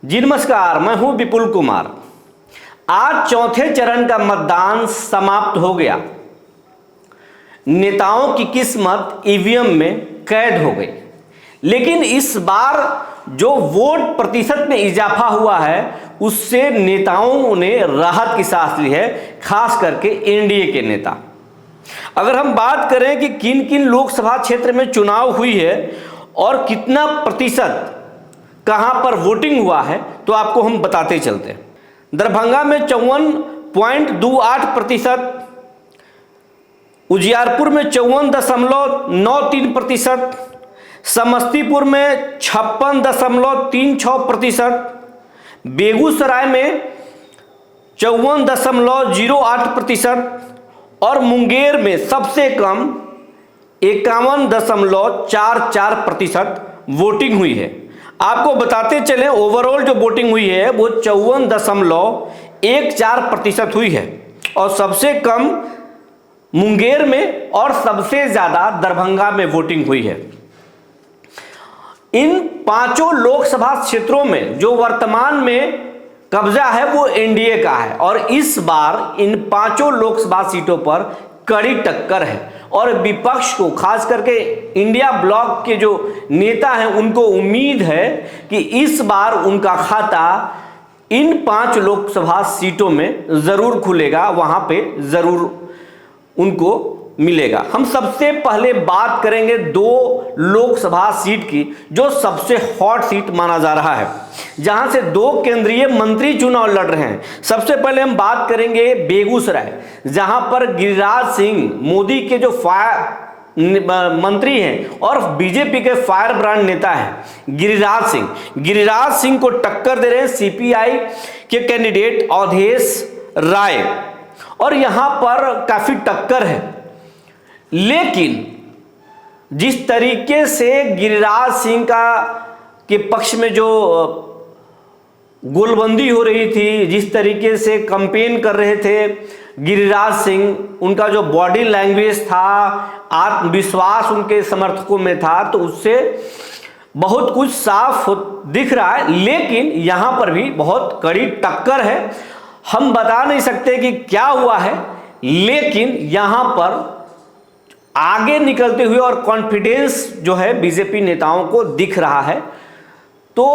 जी नमस्कार, मैं हूं विपुल कुमार। आज चौथे चरण का मतदान समाप्त हो गया। नेताओं की किस्मत ईवीएम में कैद हो गई, लेकिन इस बार जो वोट प्रतिशत में इजाफा हुआ है उससे नेताओं ने राहत की सांस ली है, खास करके एनडीए के नेता। अगर हम बात करें कि किन किन लोकसभा क्षेत्र में चुनाव हुई है और कितना प्रतिशत कहां पर वोटिंग हुआ है तो आपको हम बताते चलते हैं। दरभंगा में 54.28%, उजियारपुर में 54.93%, समस्तीपुर में 56.36%, बेगूसराय में 54.08% और मुंगेर में सबसे कम 51.44% वोटिंग हुई है। आपको बताते चलें, ओवरऑल जो वोटिंग हुई है वो 54.14% हुई है और सबसे कम मुंगेर में और सबसे ज्यादा दरभंगा में वोटिंग हुई है। इन पांचों लोकसभा क्षेत्रों में जो वर्तमान में कब्जा है वो एनडीए का है और इस बार इन पांचों लोकसभा सीटों पर कड़ी टक्कर है और विपक्ष को, खास करके इंडिया ब्लॉक के जो नेता हैं, उनको उम्मीद है कि इस बार उनका खाता इन 5 लोकसभा सीटों में जरूर खुलेगा, वहां पे जरूर उनको मिलेगा। हम सबसे पहले बात करेंगे 2 लोकसभा सीट की जो सबसे हॉट सीट माना जा रहा है, जहां से 2 केंद्रीय मंत्री चुनाव लड़ रहे हैं। सबसे पहले हम बात करेंगे बेगूसराय, जहां पर गिरिराज सिंह, मोदी के जो मंत्री हैं और बीजेपी के फायर ब्रांड नेता हैं गिरिराज सिंह को टक्कर दे रहे हैं सीपीआई के कैंडिडेट अवधेश राय, और यहां पर काफी टक्कर है। लेकिन जिस तरीके से गिरिराज सिंह के पक्ष में जो गोलबंदी हो रही थी, जिस तरीके से कैंपेन कर रहे थे गिरिराज सिंह, उनका जो बॉडी लैंग्वेज था, आत्मविश्वास उनके समर्थकों में था, तो उससे बहुत कुछ साफ दिख रहा है। लेकिन यहां पर भी बहुत कड़ी टक्कर है। हम बता नहीं सकते कि क्या हुआ है, लेकिन यहां पर आगे निकलते हुए और कॉन्फिडेंस जो है बीजेपी नेताओं को दिख रहा है। तो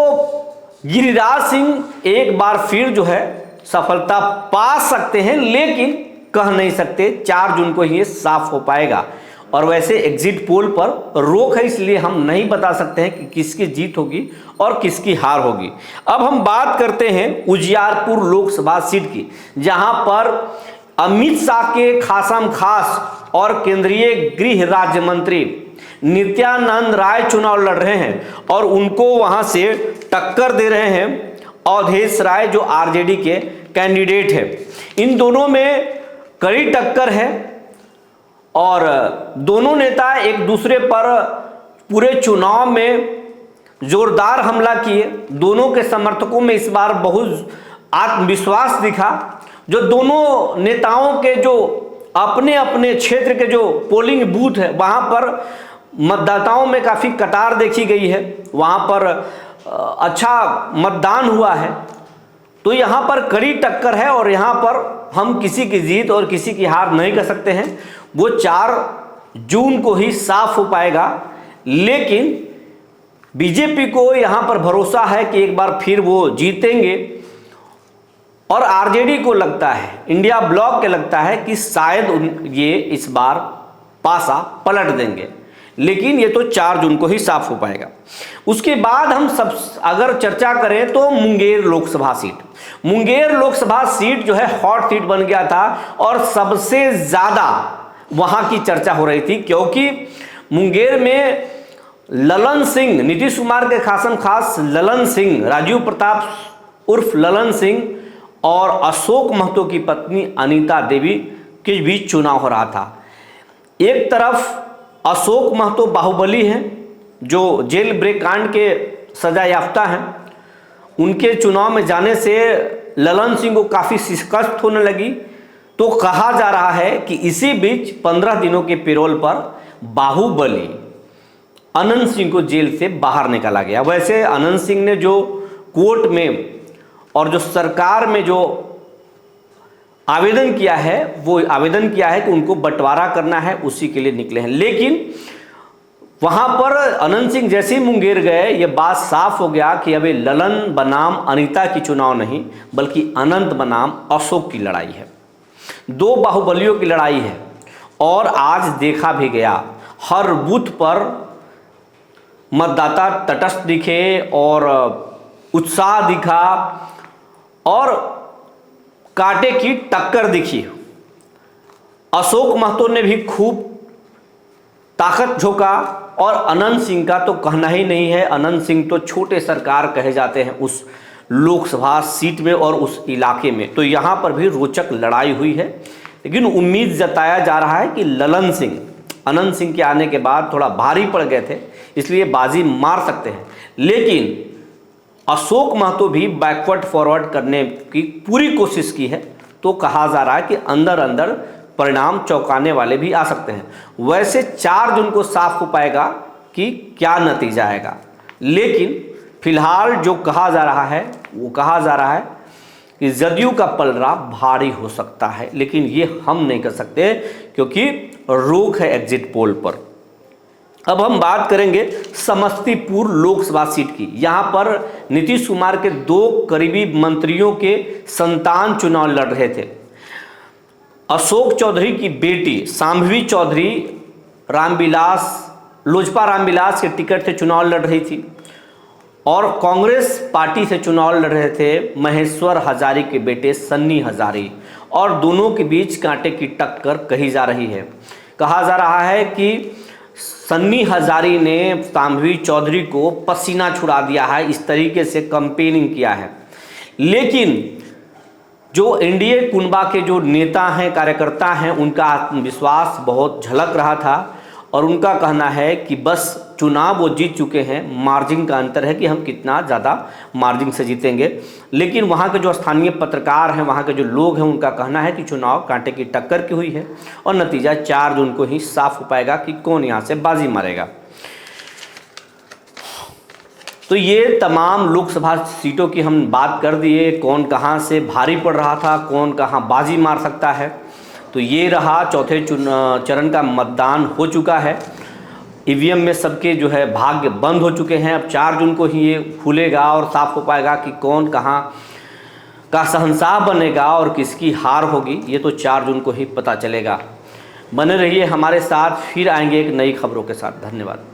गिरिराज सिंह एक बार फिर जो है सफलता पा सकते हैं, लेकिन कह नहीं सकते। 4 जून को ये साफ हो पाएगा और वैसे एग्जिट पोल पर रोक है, इसलिए हम नहीं बता सकते हैं कि किसकी जीत होगी और किसकी हार होगी। अब हम बात करते हैं उजियारपुर लोकसभा सीट की, जहां पर अमित शाह के खासम खास और केंद्रीय गृह राज्य मंत्री नित्यानंद राय चुनाव लड़ रहे हैं और उनको वहां से टक्कर दे रहे हैं अवधेश राय, जो आरजेडी के कैंडिडेट है। इन दोनों में कड़ी टक्कर है और दोनों नेता एक दूसरे पर पूरे चुनाव में जोरदार हमला किए। दोनों के समर्थकों में इस बार बहुत आत्मविश्वास दिखा। जो दोनों नेताओं के जो अपने अपने क्षेत्र के जो पोलिंग बूथ है, वहां पर मतदाताओं में काफी कतार देखी गई है, वहां पर अच्छा मतदान हुआ है। तो यहां पर कड़ी टक्कर है और यहां पर हम किसी की जीत और किसी की हार नहीं कर सकते हैं। वो 4 जून को ही साफ हो पाएगा, लेकिन बीजेपी को यहां पर भरोसा है कि एक बार फिर वो जीतेंगे और आरजेडी को लगता है, इंडिया ब्लॉक के लगता है कि शायद ये इस बार पासा पलट देंगे, लेकिन ये तो 4 जून को ही साफ हो पाएगा। उसके बाद हम सब अगर चर्चा करें तो मुंगेर लोकसभा सीट जो है हॉट सीट बन गया था और सबसे ज्यादा वहां की चर्चा हो रही थी, क्योंकि मुंगेर में ललन सिंह, नीतीश कुमार के खासम खास ललन सिंह, राजीव प्रताप उर्फ ललन सिंह और अशोक महतो की पत्नी अनीता देवी के बीच चुनाव हो रहा था। एक तरफ अशोक महतो बाहुबली हैं, जो जेल ब्रेक कांड के सजा याफ्ता हैं, उनके चुनाव में जाने से ललन सिंह को काफ़ी शिकस्त होने लगी। तो कहा जा रहा है कि इसी बीच 15 दिनों के पेरोल पर बाहुबली अनंत सिंह को जेल से बाहर निकाला गया। वैसे अनंत सिंह ने जो कोर्ट में और जो सरकार में जो आवेदन किया है, वो आवेदन किया है कि उनको बंटवारा करना है, उसी के लिए निकले हैं। लेकिन वहां पर अनंत सिंह जैसे ही मुंगेर गए, ये बात साफ हो गया कि अभी ललन बनाम अनीता की चुनाव नहीं, बल्कि अनंत बनाम अशोक की लड़ाई है। दो बाहुबलियों की लड़ाई है। और आज देखा भी गया, हर बूथ पर मतदाता तटस्थ दिखे और उत्साह दिखा और कांटे की टक्कर दिखी। अशोक महतो ने भी खूब ताकत झोंका और अनंत सिंह का तो कहना ही नहीं है। अनंत सिंह तो छोटे सरकार कहे जाते हैं उस लोकसभा सीट में और उस इलाके में। तो यहाँ पर भी रोचक लड़ाई हुई है, लेकिन उम्मीद जताया जा रहा है कि ललन सिंह अनंत सिंह के आने के बाद थोड़ा भारी पड़ गए थे, इसलिए बाजी मार सकते हैं। लेकिन अशोक महतो भी बैकवर्ड फॉरवर्ड करने की पूरी कोशिश की है, तो कहा जा रहा है कि अंदर अंदर परिणाम चौंकाने वाले भी आ सकते हैं। वैसे 4 जून को साफ हो पाएगा कि क्या नतीजा आएगा, लेकिन फिलहाल जो कहा जा रहा है वो कहा जा रहा है कि जदयू का पलड़ा भारी हो सकता है, लेकिन ये हम नहीं कर सकते क्योंकि रोक है एग्जिट पोल पर। अब हम बात करेंगे समस्तीपुर लोकसभा सीट की। यहाँ पर नीतीश कुमार के 2 करीबी मंत्रियों के संतान चुनाव लड़ रहे थे। अशोक चौधरी की बेटी सांभवी चौधरी लोजपा रामविलास के टिकट से चुनाव लड़ रही थी और कांग्रेस पार्टी से चुनाव लड़ रहे थे महेश्वर हजारी के बेटे सन्नी हजारी, और दोनों के बीच कांटे की टक्कर कही जा रही है। कहा जा रहा है कि सन्नी हजारी ने सांभवी चौधरी को पसीना छुड़ा दिया है, इस तरीके से कैंपेनिंग किया है। लेकिन जो एनडीए कुनबा के जो नेता हैं, कार्यकर्ता हैं, उनका आत्मविश्वास बहुत झलक रहा था और उनका कहना है कि बस चुनाव वो जीत चुके हैं, मार्जिन का अंतर है कि हम कितना ज़्यादा मार्जिन से जीतेंगे। लेकिन वहाँ के जो स्थानीय पत्रकार हैं, वहाँ के जो लोग हैं, उनका कहना है कि चुनाव कांटे की टक्कर की हुई है और नतीजा 4 जून को ही साफ हो पाएगा कि कौन यहाँ से बाजी मारेगा। तो ये तमाम लोकसभा सीटों की हम बात कर दिए, कौन कहाँ से भारी पड़ रहा था, कौन कहाँ बाजी मार सकता है। तो ये रहा, चौथे चरण का मतदान हो चुका है। ईवीएम में सबके जो है भाग्य बंद हो चुके हैं। अब 4 जून को ही ये खुलेगा और साफ हो पाएगा कि कौन कहाँ का शहंशाह बनेगा और किसकी हार होगी। ये तो 4 जून को ही पता चलेगा। बने रहिए हमारे साथ, फिर आएंगे एक नई खबरों के साथ। धन्यवाद।